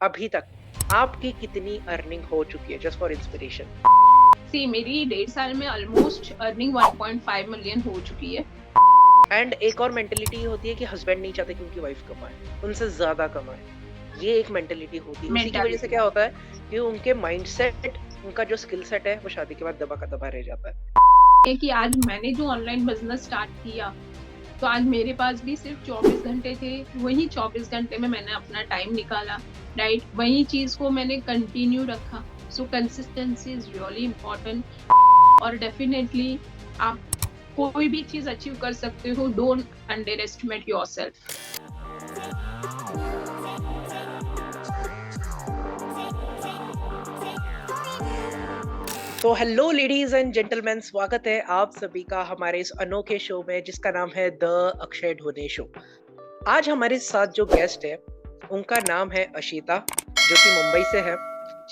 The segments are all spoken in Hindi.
अभी तक आपकी कितनी अर्निंग हो चुकी है, जस्ट फॉर इंस्पिरेशन? सी मेरी 1.5 साल में ऑलमोस्ट अर्निंग 1.5 मिलियन हो चुकी है। एंड एक और मेंटेलिटी होती है कि हस्बैंड नहीं चाहते कि उनकी वाइफ कमाए, उनसे ज्यादा कमाए। ये एक मेंटेलिटी होती है, उसी की वजह से मेंटालिटी क्या होता है कि उनके माइंडसेट, उनका जो स्किल सेट है वो शादी के बाद दबा का दबा रह जाता है। है कि आज मैंने जो ऑनलाइन बिजनेस स्टार्ट किया, तो आज मेरे पास भी सिर्फ 24 घंटे थे। वही 24 घंटे में मैंने अपना टाइम निकाला, राइट? वही चीज को मैंने कंटिन्यू रखा। सो कंसिस्टेंसी इज रियली इम्पोर्टेंट। और डेफिनेटली आप कोई भी चीज अचीव कर सकते हो। Don't under estimate yourself. तो हेलो लेडीज एंड जेंटलमैन, स्वागत है आप सभी का हमारे इस अनोखे शो में जिसका नाम है द अक्षय ढोने शो। आज हमारे साथ जो गेस्ट है उनका नाम है अशिता, जो कि मुंबई से है।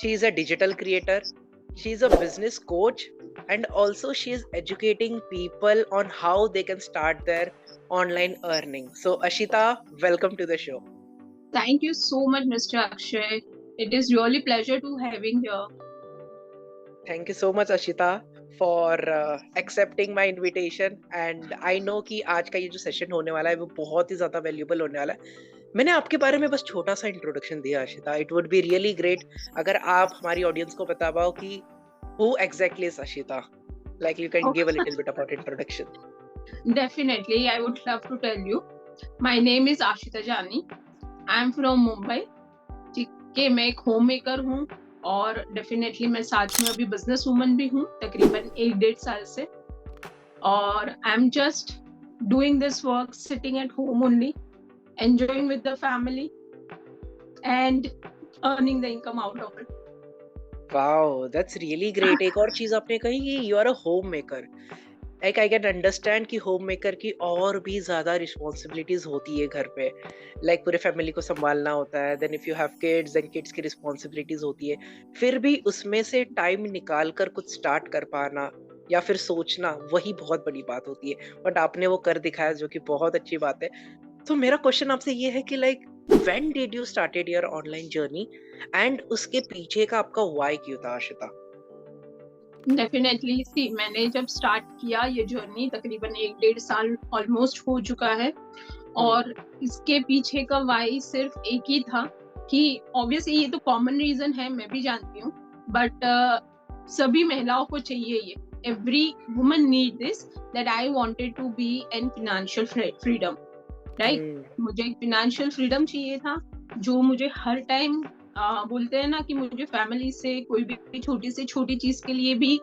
She is a digital creator, she is a business coach and also she is educating people on how they can start their online earning. So Ashita, welcome to the show. Thank you so much, Mr. Akshay. It is really pleasure to having here. Thank you so much Ashita for accepting my invitation. And I know कि आज का ये जो सेशन होने वाला है वो बहुत ही ज्यादा वैल्यूबल होने वाला है। मैंने आपके बारे में बस छोटा सा इंट्रोडक्शन दिया Ashita. It would be really great अगर आप हमारी ऑडियंस को बता पाओ कि who exactly is Ashita. Like you can give a little bit about introduction. Definitely, I would love to tell you. My name is Ashita Jani. I am from Mumbai. ठीक है, मैं एक होम मेकर हूँ और डेफिनेटली मैं साथ में अभी बिजनेस वूमन भी हूँ, तकरीबन 1-1.5 साल से। और I am just doing this work sitting at home only, enjoying with the family and earning the income out of it. Wow, that's really great. एक और चीज आपने कही कि you are a home maker. Like I can understand कि होम मेकर की और भी ज्यादा रिस्पॉन्सिबिलिटीज होती है घर पे। लाइक पूरे फैमिली को संभालना होता है, then if you have kids then kids की रिस्पॉन्सिबिलिटीज होती है। फिर भी उसमें से टाइम निकाल कर कुछ स्टार्ट कर पाना या फिर सोचना, वही बहुत बड़ी बात होती है। बट आपने वो कर दिखाया, जो कि बहुत अच्छी बात है। तो मेरा क्वेश्चन आपसे ये है कि like when did you started your online journey and उसके पीछे का आपका व्हाई क्यों था आशिता? डेफिनेटली सी मैंने जब स्टार्ट किया ये जर्नी, तकरीबन 1-1.5 साल ऑलमोस्ट हो चुका है। और इसके पीछे का वाई सिर्फ एक ही था कि ऑब्वियसली ये तो कॉमन रीजन है, मैं भी जानती हूँ, बट सभी महिलाओं को चाहिए ये। Every woman need this, that I wanted to be in financial freedom, right? मुझे एक फाइनेंशियल फ्रीडम चाहिए था, जो मुझे हर टाइम बोलते हैं ना कि मुझे फैमिली से कोई भी छोटी से छोटी चीज के लिए भी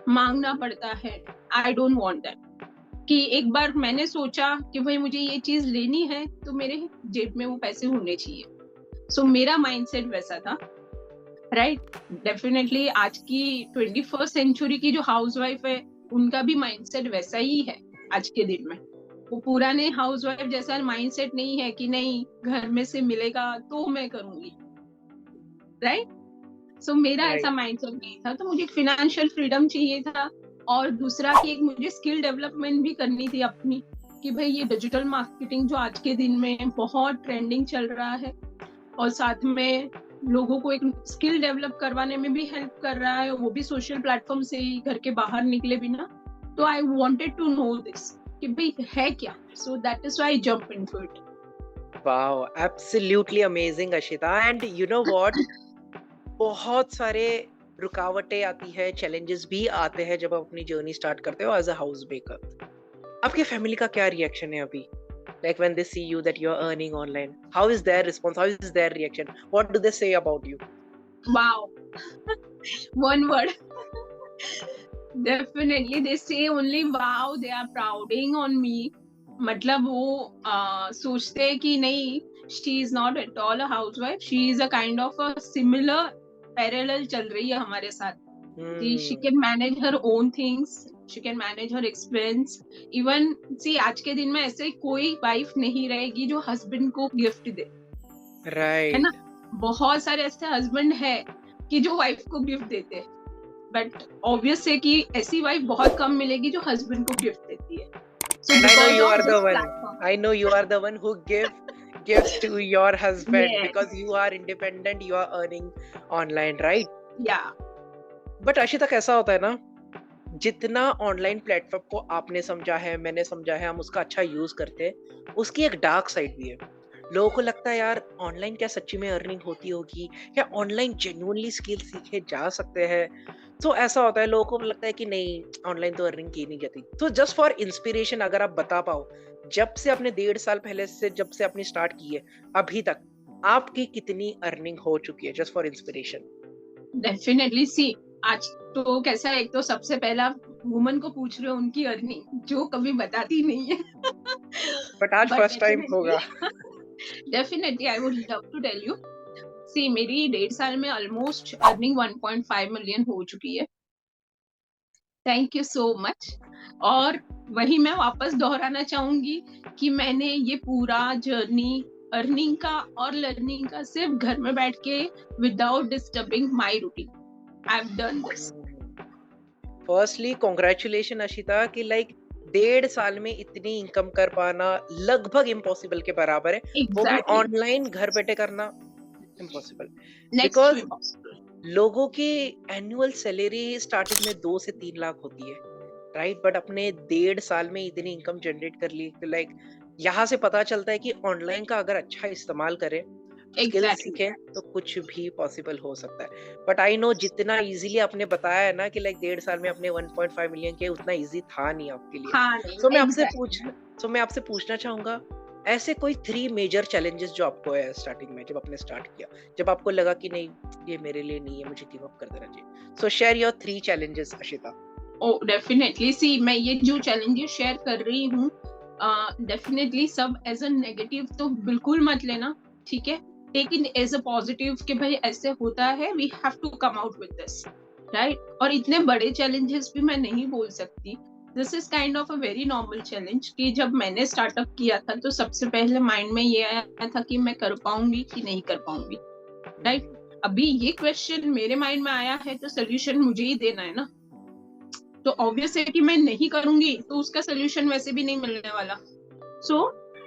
मांगना पड़ता है। I don't want that. कि एक बार मैंने सोचा कि भाई मुझे ये चीज लेनी है तो मेरे जेब में वो पैसे होने चाहिए। सो मेरा माइंडसेट वैसा था, राइट? डेफिनेटली आज की 21st सेंचुरी की जो हाउसवाइफ है उनका भी माइंडसेट वैसा ही है आज के दिन में। वो पुराने हाउसवाइफ जैसा माइंडसेट नहीं है कि नहीं घर में से मिलेगा तो मैं करूंगी, राइट? सो मेरा ऐसा माइंडसेट नहीं था। तो मुझे फाइनेंशियल फ्रीडम चाहिए था और दूसरा कि एक मुझे स्किल डेवलपमेंट भी करनी थी अपनी, कि भाई ये डिजिटल मार्केटिंग जो आज के दिन में बहुत ट्रेंडिंग चल रहा है और साथ में लोगों को एक स्किल डेवलप करवाने में भी हेल्प कर रहा है, वो भी सोशल प्लेटफॉर्म से ही, घर के बाहर निकले बिना। तो I wanted to know this कि भाई है क्या। So that is why I jump into it. Wow, absolutely amazing Ashita. And you know what, बहुत सारे रुकावटें आती है, चैलेंजेस भी आते हैं जब आप अपनी जर्नी स्टार्ट करते हो एज अ हाउस मेकर। आपके फैमिली का क्या रिएक्शन है अभी? Like when they see you that you are earning online, how is their response, how is their reaction, what do they say about you? Wow, one word, definitely they say only wow, they are prouding on me। मतलब वो सोचते हैं कि नहीं, she is not at all a housewife, she is a kind of a similar parallel चल रही है हमारे साथ। कि she can manage her own things, she can manage her expense। even see आज के दिन में ऐसे कोई वाइफ नहीं रहेगी जो हस्बैंड को गिफ्ट दे, है ना? बहुत सारे ऐसे हस्बैंड है कि जो वाइफ को गिफ्ट देते हैं, बट ऑब्वियस है कि ऐसी वाइफ बहुत कम मिलेगी जो हस्बैंड को गिफ्ट देती है। And I know you are the one. I know you are the one who gifts to your husband Yes. because you are independent, you are earning online, right? Yeah. But Ashita कैसा होता है ना, जितना ऑनलाइन प्लेटफॉर्म को आपने समझा है, मैंने समझा है, हम उसका अच्छा यूज करते हैं, उसकी एक डार्क साइड भी है। लोगों को लगता है यार ऑनलाइन क्या सच्ची में अर्निंग होती होगी, क्या ऑनलाइन जेन्युइनली स्किल सीखे जा सकते हैं। तो ऐसा होता है, लोगों को लगता है कि नहीं, ऑनलाइन तो अर्निंग की नहीं जाती। तो जस्ट फॉर इंस्पिरेशन अगर आप बता पाओ, जब से आपने 1.5 साल पहले से जब से आपने स्टार्ट की है अभी तक आपकी कितनी अर्निंग हो चुकी है, जस्ट फॉर इंस्पिरेशन। डेफिनेटली सी, आज तो कैसा है, एक तो सबसे पहला वुमन को पूछ रहे हो उनकी अर्निंग, जो कभी बताती नहीं है। बट आज बट फर्स्ट टाइम होगा। Definitely I would love to tell you. See, मेरी 1.5 साल में ऑलमोस्ट अर्निंग 1.5 मिलियन हो चुकी है। Thank you so much. और वही मैं वापस दोहराना चाहूंगी कि मैंने ये पूरा जर्नी अर्निंग का और लर्निंग का सिर्फ घर में बैठ के without disturbing my routine I have done this. Firstly congratulation Ashita कि लाइक 1.5 साल में इतनी इनकम कर पाना लगभग इम्पॉसिबल के बराबर है। वो भी एग्जैक्टली, ऑनलाइन घर बैठे करना impossible, next to because impossible. लोगों की एनुअल सैलरी स्टार्टिंग में 2 से 3 लाख होती है, राइट? बट अपने 1.5 साल में इतनी इनकम जनरेट कर ली, लाइक यहाँ से पता चलता है कि ऑनलाइन का अगर अच्छा इस्तेमाल करें, स्किल एग्जैक्टली, सीखें, तो कुछ भी पॉसिबल हो सकता है। बट आई नो जितना इजीली आपने बताया है ना कि लाइक 1.5 साल में अपने 1.5 मिलियन के, उतना इजी था नहीं आपके लिए। हाँ नहीं, सो एग्जैक्टली। मैं आपसे पूछना चाहूंगा, ऐसे कोई 3 मेजर चैलेंजेस जो आपको है स्टार्टिंग में, जब आपने स्टार्ट किया, जब आपको लगा कि नहीं ये मेरे लिए नहीं है, मुझे गिव अप कर देना चाहिए। So share your 3 challenges Ashita. Oh definitely see, मैं ये जो चैलेंजेस शेयर कर रही हूँ, डेफिनेटली सब एज अ नेगेटिव तो बिल्कुल मत लेना, ठीक है? लेकिन एज अ पॉजिटिव कि भाई ऐसे होता है, we have to come out with this, right? और इतने बड़े चैलेंजेस भी मैं नहीं बोल सकती, this is kind of a very normal challenge. कि जब मैंने स्टार्टअप किया था तो सबसे पहले माइंड में ये आया था कि मैं कर पाऊंगी कि नहीं कर पाऊंगी, राइट? अभी ये क्वेश्चन मेरे माइंड में आया है तो सोल्यूशन मुझे ही देना है ना। तो ऑब्वियस है कि मैं नहीं करूंगी तो उसका सोल्यूशन वैसे भी नहीं मिलने वाला। सो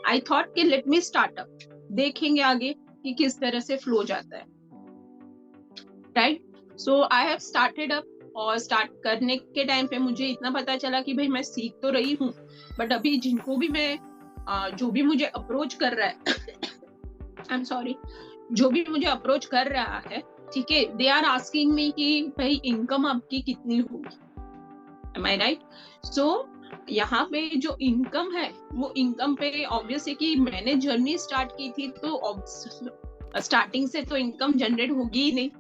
आई थॉट कि लेट मी स्टार्ट अप, देखेंगे आगे कि किस तरह से फ्लो जाता है, right? So I have started up. और स्टार्ट करने के टाइम पे मुझे इतना पता चला कि भाई मैं सीख तो रही हूँ, बट अभी जिनको भी मैं जो भी मुझे अप्रोच कर रहा है आई एम सॉरी, जो भी मुझे अप्रोच कर रहा है, ठीक है, दे आर आस्किंग मी कि भाई इनकम आपकी कितनी होगी, am I right? So यहाँ पे जो इनकम है, वो इनकम पे ऑब्वियस है कि मैंने जर्नी स्टार्ट की थी तो स्टार्टिंग से तो इनकम जनरेट होगी ही नहीं,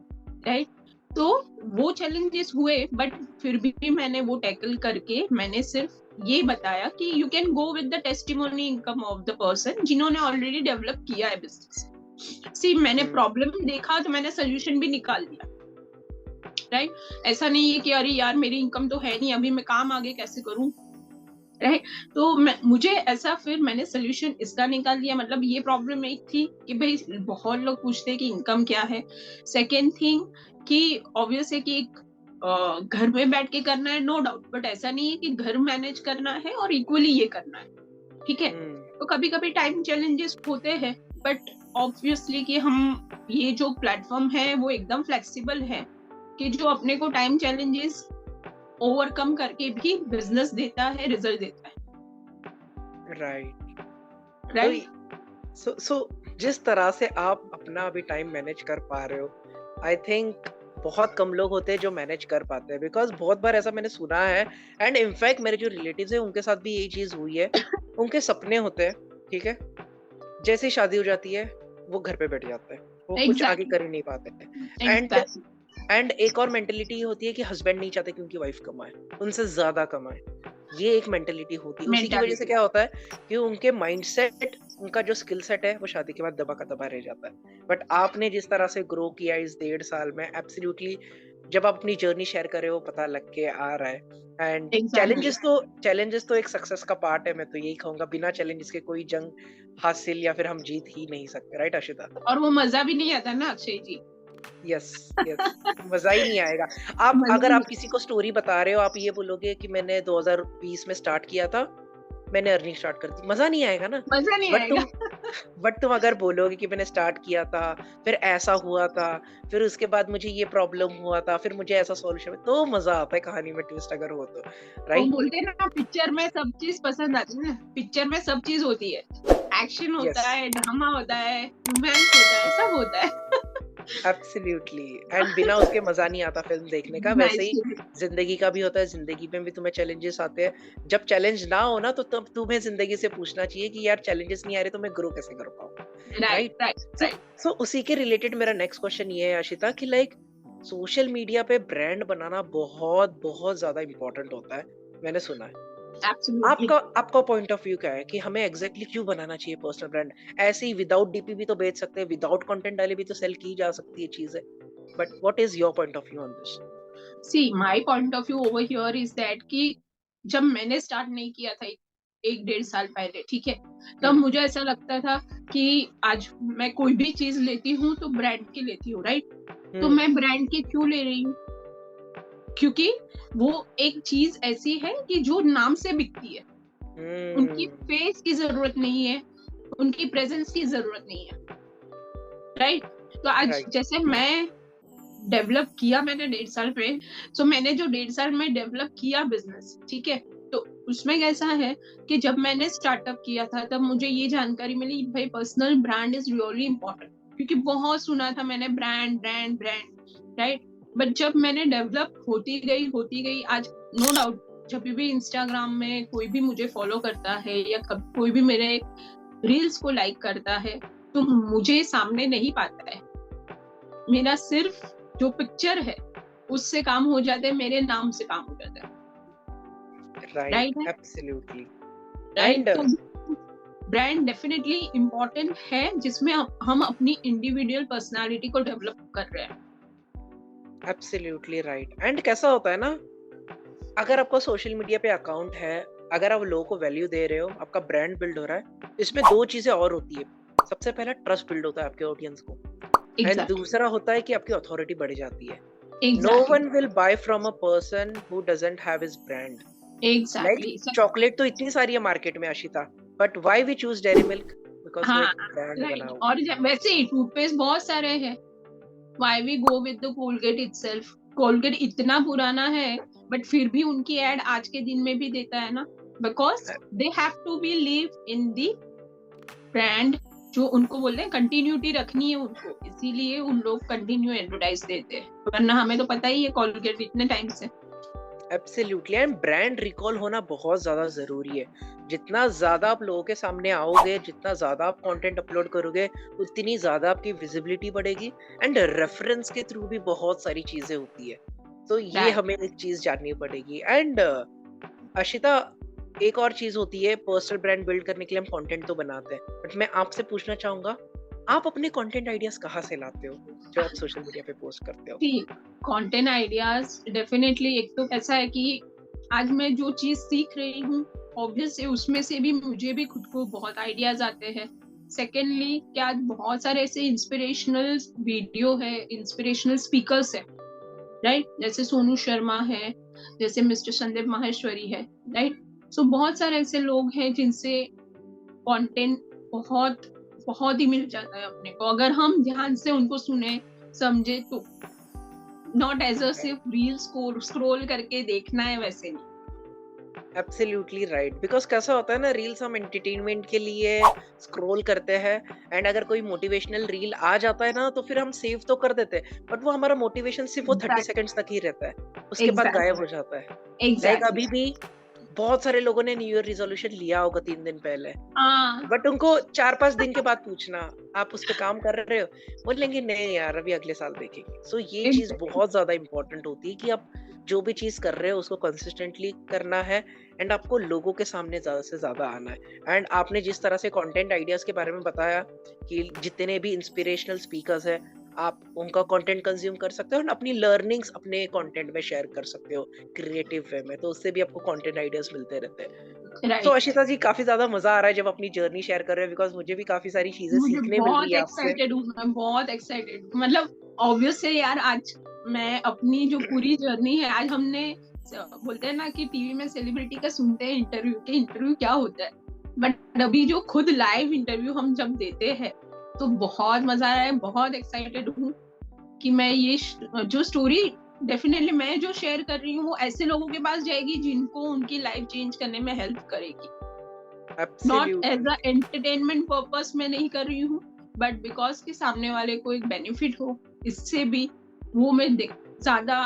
राइट? तो वो चैलेंजेस हुए, बट फिर भी मैंने वो टैकल करके मैंने सिर्फ ये बताया कि you can go with the testimony income of the person जिन्होंने ऑलरेडी डेवलप किया है बिजनेस। सी, मैंने प्रॉब्लम देखा तो मैंने सोल्यूशन भी निकाल दिया, राइट? ऐसा नहीं है कि अरे यार मेरी इनकम तो है नहीं, अभी मैं काम आगे कैसे करूं, राइट? तो मुझे ऐसा, फिर मैंने सोल्यूशन इसका निकाल दिया। मतलब ये प्रॉब्लम एक थी कि भाई बहुत लोग पूछते हैं कि इनकम क्या है। सेकेंड थिंग कि ऑब्वियस है कि घर में बैठ के करना है, नो डाउट, बट ऐसा नहीं है कि घर मैनेज करना है और इक्वली ये करना है, ठीक है? तो कभी कभी टाइम चैलेंजेस होते हैं, बट ऑब्वियसली कि हम ये जो प्लेटफॉर्म है वो एकदम फ्लेक्सिबल है कि जो अपने को टाइम चैलेंजेस ओवरकम करके भी बिजनेस देता है, रिजल्ट देता है, राइट। राइट? सो जिस तरह से आप अपना अभी टाइम मैनेज कर पा रहे हो, आई थिंक बहुत कम लोग होते हैं जो मैनेज कर पाते हैं, बिकॉज बहुत बार ऐसा मैंने सुना है, एंड इनफैक्ट मेरे जो रिलेटिव्स हैं उनके साथ भी यही चीज हुई है। उनके सपने होते हैं, ठीक है, जैसे ही शादी हो जाती है वो घर पे बैठ जाते हैं, वो कुछ आगे कर ही नहीं पाते हैं। एंड एक और मेंटेलिटी होती है कि हस्बैंड नहीं चाहते कि उनकी वाइफ कमाए, उनसे ज्यादा कमाए। ये एक मेंटेलिटी होती है। उसी की वजह से क्या होता है कि उनके माइंडसेट, उनका जो स्किल सेट है वो शादी के बाद दबा का दबा रह जाता है। बट आपने जिस तरह से ग्रो किया इस 1.5 साल में, एब्सोल्युटली जब आप अपनी जर्नी शेयर कर रहे हो पता लग के आ रहा है। एंड चैलेंजेस तो एक सक्सेस का पार्ट है। मैं तो यही कहूंगा, बिना चैलेंजेस के कोई जंग हासिल या फिर हम जीत ही नहीं सकते, राइट अशिता? और वो मजा भी नहीं आता ना अक्षय जी। यस, यस, मजा ही नहीं आएगा। आप अगर आप किसी को स्टोरी बता रहे हो, आप ये बोलोगे कि मैंने 2020 में स्टार्ट किया था मैंने अर्निंग स्टार्ट कर दी, मजा नहीं आएगा ना। मजा नहीं बट आएगा। तुम बट तुम अगर बोलोगे कि मैंने स्टार्ट किया था, फिर ऐसा हुआ था, फिर उसके बाद मुझे ये प्रॉब्लम हुआ था, फिर मुझे ऐसा सॉल्यूशन, तो मजा आता है कहानी में ट्विस्ट अगर हो तो, वो राइट? बोलते हैं ना, पिक्चर में सब चीज पसंद आती है ना, पिक्चर में सब चीज होती है, एक्शन होता यस, है, ड्रामा होता है, रोमांस होता है, सब होता है। एब्सोल्युटली। एंड बिना उसके मजा नहीं आता फिल्म देखने का। वैसे नाइस। ही जिंदगी का भी होता है, जिंदगी में भी तुम्हें चैलेंजेस आते हैं। जब चैलेंज ना हो ना, तो तब तुम्हें जिंदगी से पूछना चाहिए कि यार चैलेंजेस नहीं आ रहे तो मैं ग्रो कैसे कर पाऊँ, right right? Right so right. So उसी के रिलेटेड मेरा नेक्स्ट क्वेश्चन ये है आशिता, कि लाइक सोशल मीडिया पे ब्रांड बनाना बहुत बहुत ज्यादा इंपॉर्टेंट होता है, मैंने सुना है। एब्सोल्युटली। आपका आपका पॉइंट ऑफ व्यू क्या है कि हमें एग्जैक्टली क्यों बनाना चाहिए पर्सनल ब्रांड? ऐसे ही विदाउट डीपी भी तो बेच सकते हैं, विदाउट कंटेंट डाले भी तो सेल की जा सकती है चीजें। But what is your point of view on this? See my point of view over here is that कि जब मैंने स्टार्ट नहीं किया था 1-1.5 साल पहले, ठीक है, तब हम्म। मुझे ऐसा लगता था कि आज मैं कोई भी चीज लेती हूँ तो ब्रांड की लेती हूँ, राइट? तो हम्म। मैं ब्रांड की क्यों ले रही हूँ? क्योंकि वो एक चीज ऐसी है कि जो नाम से बिकती है, उनकी हम्म। फेस की जरूरत नहीं है, उनकी प्रेजेंस की जरूरत नहीं है, राइट? तो आज राइट। जैसे मैं डेवलप किया मैंने 1.5 साल में, तो मैंने जो 1.5 साल में डेवलप किया बिजनेस, ठीक है, तो उसमें कैसा है कि जब मैंने स्टार्टअप किया था तब मुझे ये जानकारी मिली भाई personal brand is really important, क्योंकि बहुत सुना था मैंने brand brand brand, right? But जब मैंने डेवलप होती गई, आज नो डाउट जब भी इंस्टाग्राम में कोई भी मुझे फॉलो करता है या कोई भी मेरे रील्स को लाइक करता है, तो मुझे सामने नहीं पाता है, मेरा सिर्फ जो पिक्चर है उससे काम हो जाता है, मेरे नाम से काम हो जाता है, राइट, राइट है, एब्सोल्युटली। राइट? एंड तो ब्रांड डेफिनेटली इम्पोर्टेंट है जिसमें हम अपनी इंडिविजुअल पर्सनालिटी को डेवलप कर रहे हैं। Absolutely right. एंड कैसा होता है ना, अगर आपका सोशल मीडिया पे अकाउंट है, अगर आप लोगों को वैल्यू दे रहे हो, आपका ब्रांड बिल्ड हो रहा है, इसमें दो चीजें और होती है। सबसे पहला ट्रस्ट बिल्ड होता है आपके ऑडियंस को, एंड एग्जैक्टली दूसरा होता है कि आपकी अथॉरिटी बढ़ जाती है। No exactly one will buy from a person who doesn't have his brand. Like exactly. Chocolate तो इतनी सारी है मार्केट में Ashita, but why we choose Dairy Milk? Because वो हाँ, एक ब्रांड बना राइट। हुआ और वैसे ही टूथपेस्ट बहुत सारे हैं, why we go with the Colgate itself, Colgate इतना पुराना है बट फिर भी उनकी एड आज के दिन में भी देता है ना, बिकॉज है। They have to be live in the brand, जो उनको बोलते हैं कंटिन्यूटी रखनी है उनको, इसीलिए उन लोग कंटिन्यू एडवर्टाइज देते हैं, वरना हमें तो पता ही है कोलगेट इतने टाइम से। एब्सोल्युटली। एंड ब्रांड रिकॉल होना बहुत ज्यादा जरूरी है। जितना ज्यादा आप लोगों के सामने आओगे, जितना ज्यादा आप कंटेंट अपलोड करोगे, उतनी ज्यादा आपकी विजिबिलिटी बढ़ेगी। एंड रेफरेंस के थ्रू भी बहुत सारी चीजें होती है, तो ये राइट। हमें एक चीज जाननी पड़ेगी। एंड अशिता, एक और चीज होती है, पर्सनल ब्रांड बिल्ड करने के लिए हम कंटेंट तो बनाते हैं, बट मैं आपसे पूछना चाहूंगा, आप अपने कंटेंट आइडियाज कहाँ से लाते हो जो आप सोशल मीडिया पे पोस्ट करते हो? ठीक, कंटेंट आइडियाज डेफिनेटली, एक तो ऐसा है कि आज मैं जो चीज सीख रही हूँ ऑब्वियसली उसमें से भी मुझे भी खुद को बहुत आइडियाज आते हैं। सेकेंडली क्या आज बहुत सारे ऐसे इंस्पिरेशनल वीडियो है, इंस्पिरेशनल स्पीकर्स है, राइट? जैसे सोनू शर्मा है, जैसे मिस्टर संदीप माहेश्वरी है, राइट? सो बहुत सारे ऐसे लोग हैं जिनसे कंटेंट बहुत बहुत ही मिल जाता है अपने को, अगर हम ध्यान से उनको सुने समझे तो, नॉट एज अ सिर्फ रील्स को स्क्रॉल करके देखना है, वैसे नहीं। Absolutely right. बिकॉज कैसा होता है ना, रील्स हम एंटरटेनमेंट के लिए स्क्रॉल करते हैं, एंड अगर कोई मोटिवेशनल रील आ जाता है ना, तो फिर हम सेव तो कर देते हैं, बट वो हमारा मोटिवेशन सिर्फ वो 30 सेकंड्स तक ही रहता है, उसके बाद गायब एग्जैक्टली हो जाता है। Like exactly. अभी भी बहुत सारे लोगों ने न्यू ईयर रिजोल्यूशन लिया होगा 3 दिन पहले, हाँ, बट उनको 4-5 दिन के बाद पूछना आप उस पे काम कर रहे हो, बोलेंगे नहीं यार अभी अगले साल देखेंगे। सो ये चीज एग्जैक्टली बहुत ज्यादा इंपॉर्टेंट होती है कि आप जो भी चीज कर रहे हो उसको कंसिस्टेंटली करना है, एंड आपको लोगों के सामने ज्यादा से ज्यादा आना है। एंड आपने जिस तरह से कंटेंट आइडियाज के बारे में बताया कि जितने भी इंस्पिरेशनल स्पीकर्स हैं, आप उनका कंटेंट कंज्यूम कर सकते हो और अपनी लर्निंग्स अपने कंटेंट में शेयर कर सकते हो क्रिएटिव वे में, तो उससे भी आपको कंटेंट आइडियाज मिलते रहते हैं। तो राइट। अशिता जी, काफी ज्यादा मजा आ रहा है जब अपनी जर्नी शेयर कर रहे हैं, बिकॉज मुझे भी काफी सारी चीजें मुझे सीखने मिल रही बहुत है आपसे। एक्साइटेड हूँ, मैं बहुत एक्साइटेड, मतलब ऑब्वियस है यार, आज मैं अपनी जो पूरी जर्नी है, आज हमने बोलते हैं ना कि टीवी में सेलिब्रिटी का सुनते हैं इंटरव्यू क्या होता है, बट अभी जो खुद लाइव इंटरव्यू हम जब देते हैं तो बहुत मजा आया है, बहुत एक्साइटेड हूँ कि मैं ये जो स्टोरी डेफिनेटली मैं जो शेयर कर रही हूँ वो ऐसे लोगों के पास जाएगी जिनको उनकी लाइफ चेंज करने में हेल्प करेगी। Not as a absolutely entertainment purpose में नहीं कर रही हूँ, बट बिकॉज कि सामने वाले को एक बेनिफिट हो इससे भी, वो मैं ज्यादा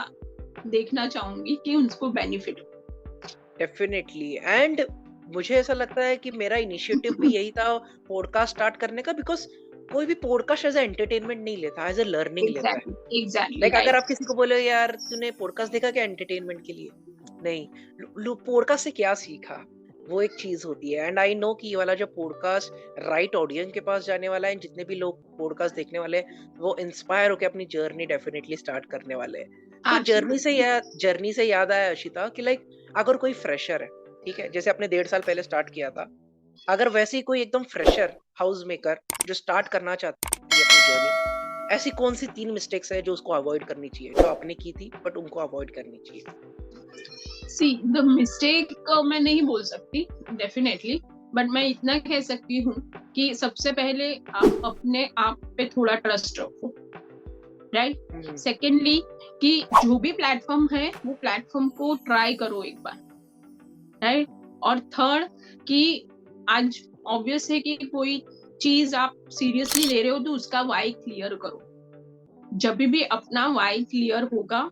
देखना चाहूंगी कि उनको बेनिफिट हो। डेफिनेटली। एंड मुझे ऐसा लगता है कि मेरा इनिशिएटिव भी यही था पॉडकास्ट स्टार्ट करने का, बिकॉज कोई भी पॉडकास्ट एज एंटरटेनमेंट नहीं लेता, एज ए लर्निंग लेता है। एग्जैक्टली लाइक अगर राइट। आप किसी को बोले यार तूने पॉडकास्ट देखा क्या एंटरटेनमेंट के लिए, नहीं, पॉडकास्ट से क्या सीखा, वो एक चीज होती है। एंड आई नो कि ये वाला जो पॉडकास्ट राइट ऑडियंस के पास जाने वाला है, जितने भी लोग पॉडकास्ट देखने वाले हैं वो इंस्पायर होकर अपनी जर्नी डेफिनेटली स्टार्ट करने वाले हैं। तो जर्नी से याद आया अशिता कि लाइक अगर कोई फ्रेशर है, ठीक है, जैसे आपने 1.5 साल पहले स्टार्ट किया था, अगर वैसे ही कोई एकदम फ्रेशर हाउस मेकर जो स्टार्ट करना चाहती है अपनी जर्नी, ऐसी कौन सी 3 मिस्टेक्स है जो उसको अवॉइड करनी चाहिए, जो आपने की थी बट उनको अवॉइड करनी चाहिए? सी द मिस्टेक मैं नहीं बोल सकती डेफिनेटली, बट मैं इतना कह सकती हूँ कि सबसे पहले आप अपने आप पे थोड़ा ट्रस्ट रखो, राइट। सेकेंडली कि जो भी प्लेटफॉर्म है वो प्लेटफॉर्म को ट्राई करो एक बार, राइट। और थर्ड कि आज ऑब्वियस है कि कोई चीज आप सीरियसली ले रहे हो तो उसका वाई क्लियर करो। जब भी अपना वाई क्लियर होगा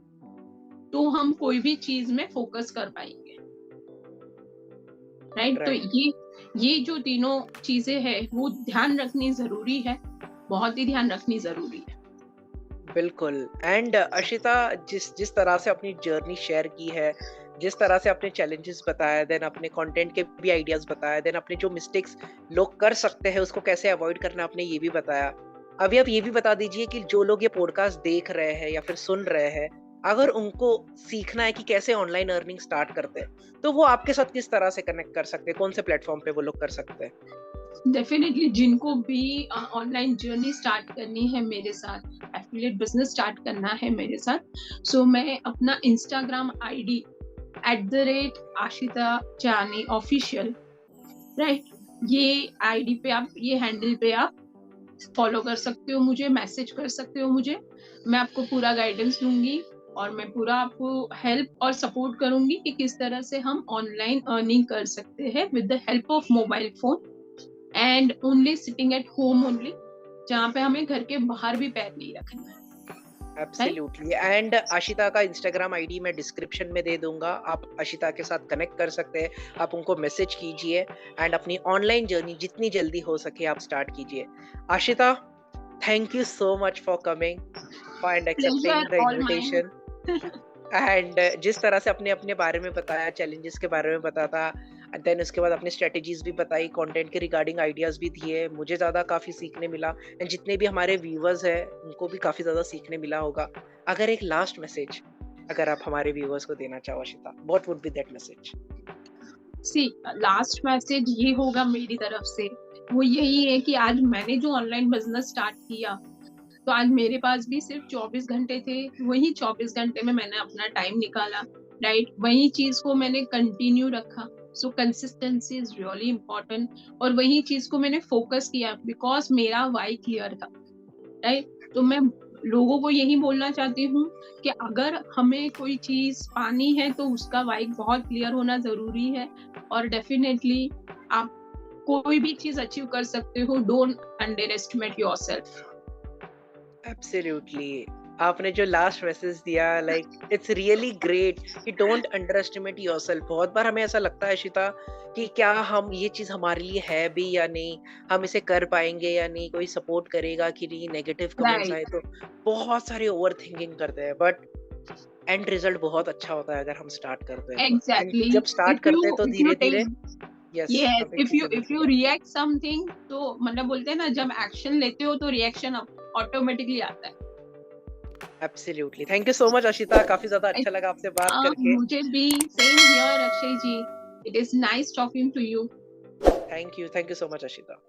तो हम कोई भी चीज में फोकस कर पाएंगे, राइट। तो ये जो तीनों चीजें हैं वो ध्यान रखनी जरूरी है, बहुत ही ध्यान रखनी जरूरी है। बिल्कुल। एंड अशिता, जिस तरह से अपनी जर्नी शेयर की है, जिस तरह से आपने चैलेंजेस बताया, देन अपने कंटेंट के भी आइडियाज बताया, देन अपने जो मिस्टेक्स लोग कर सकते हैं उसको कैसे अवॉइड करना आपने ये भी बताया। अभी आप ये भी बता दीजिए कि जो लोग ये पॉडकास्ट देख रहे हैं या फिर सुन रहे हैं, अगर उनको सीखना है कि कैसे ऑनलाइन अर्निंग स्टार्ट करते हैं, तो वो आपके साथ किस तरह से कनेक्ट कर सकते हैं, कौन से प्लेटफॉर्म पे वो लोग कर सकते हैं? डेफिनेटली जिनको भी ऑनलाइन जर्नी स्टार्ट करनी है मेरे साथ, एफिलिएट बिजनेस स्टार्ट करना है मेरे साथ, सो मैं अपना इंस्टाग्राम आईडी @आशिता जानी ऑफिशियल, राइट, ये आईडी पे आप, ये हैंडल पे आप फॉलो कर सकते हो, मुझे मैसेज कर सकते हो मुझे। मैं आपको पूरा गाइडेंस दूंगी और मैं पूरा आपको हेल्प और सपोर्ट करूंगी कि किस तरह से हम ऑनलाइन अर्निंग कर सकते हैं with the help of mobile phone and only sitting at home only, जहाँ पे हमें घर के बाहर भी पैर नहीं रखना है, राइट। एब्सोल्युटली। एंड आशिता का इंस्टाग्राम आईडी मैं डिस्क्रिप्शन में दे दूंगा, आप आशिता के साथ कनेक्ट कर सकते हैं, आप उनको मैसेज कीजिए एंड अपनी ऑनलाइन जर्नी जितनी जल्दी हो सके आप स्टार्ट कीजिए। Ashita, thank you so much for coming and accepting pleasure the all mine. Invitation. And जिस तरह से अपने अपने बारे में बताया, चैलेंजेस के बारे में बताता, देन उसके बाद अपनी स्ट्रेटजीज भी बताई, कंटेंट के रिगार्डिंग आइडियाज भी दिए, मुझे ज़्यादा काफ़ी सीखने मिला एंड जितने भी हमारे व्यूअर्स हैं उनको भी काफ़ी ज़्यादा सीखने मिला होगा। अगर एक लास्ट मैसेज अगर आप हमारे व्यूअर्स को देना चाहो Ashita, what would be that message? See last message ये होगा मेरी तरफ से, वो यही है कि आज मैंने जो ऑनलाइन बिजनेस स्टार्ट किया तो आज मेरे पास भी सिर्फ 24 घंटे थे, वही 24 घंटे में मैंने अपना टाइम निकाला, राइट, वही चीज को मैंने कंटिन्यू रखा। सो कंसिस्टेंसी इज रियली इम्पोर्टेंट, और वही चीज को मैंने फोकस किया बिकॉज मेरा वाई क्लियर था, राइट। तो मैं लोगों को यही बोलना चाहती हूँ कि अगर हमें कोई चीज पानी है तो उसका वाई बहुत क्लियर होना जरूरी है, और डेफिनेटली आप कोई भी चीज अचीव कर सकते हो। Don't under estimate yourself. Absolutely. आपने जो लास्ट मैसेज दिया, लाइक इट्स रियली ग्रेट कि डोंट अंडर एस्टिमेट योरसेल्फ। बहुत बार हमें ऐसा लगता है शिता कि क्या हम ये चीज हमारे लिए है भी या नहीं, हम इसे कर पाएंगे या नहीं, कोई सपोर्ट करेगा कि नहीं, नेगेटिव कमेंट्स आए राइट, तो बहुत सारे ओवर थिंकिंग करते हैं, बट एंड रिजल्ट बहुत अच्छा होता है अगर हम स्टार्ट करते हैं तो। And exactly. जब स्टार्ट करते हैं तो इफ यू धीरे धीरे, टेक, यस यस, आप एक चीज बोल इफ रहे यू थे। रिएक्ट समथिंग, तो मतलब बोलते हैं ना, जब एक्शन लेते हो तो रिएक्शन ऑटोमेटिकली आता है। Absolutely. Thank you so much Ashita, काफी ज्यादा अच्छा लगा आपसे बात करके। मुझे भी same here Akshay ji, it is nice talking to you. Thank you so much Ashita.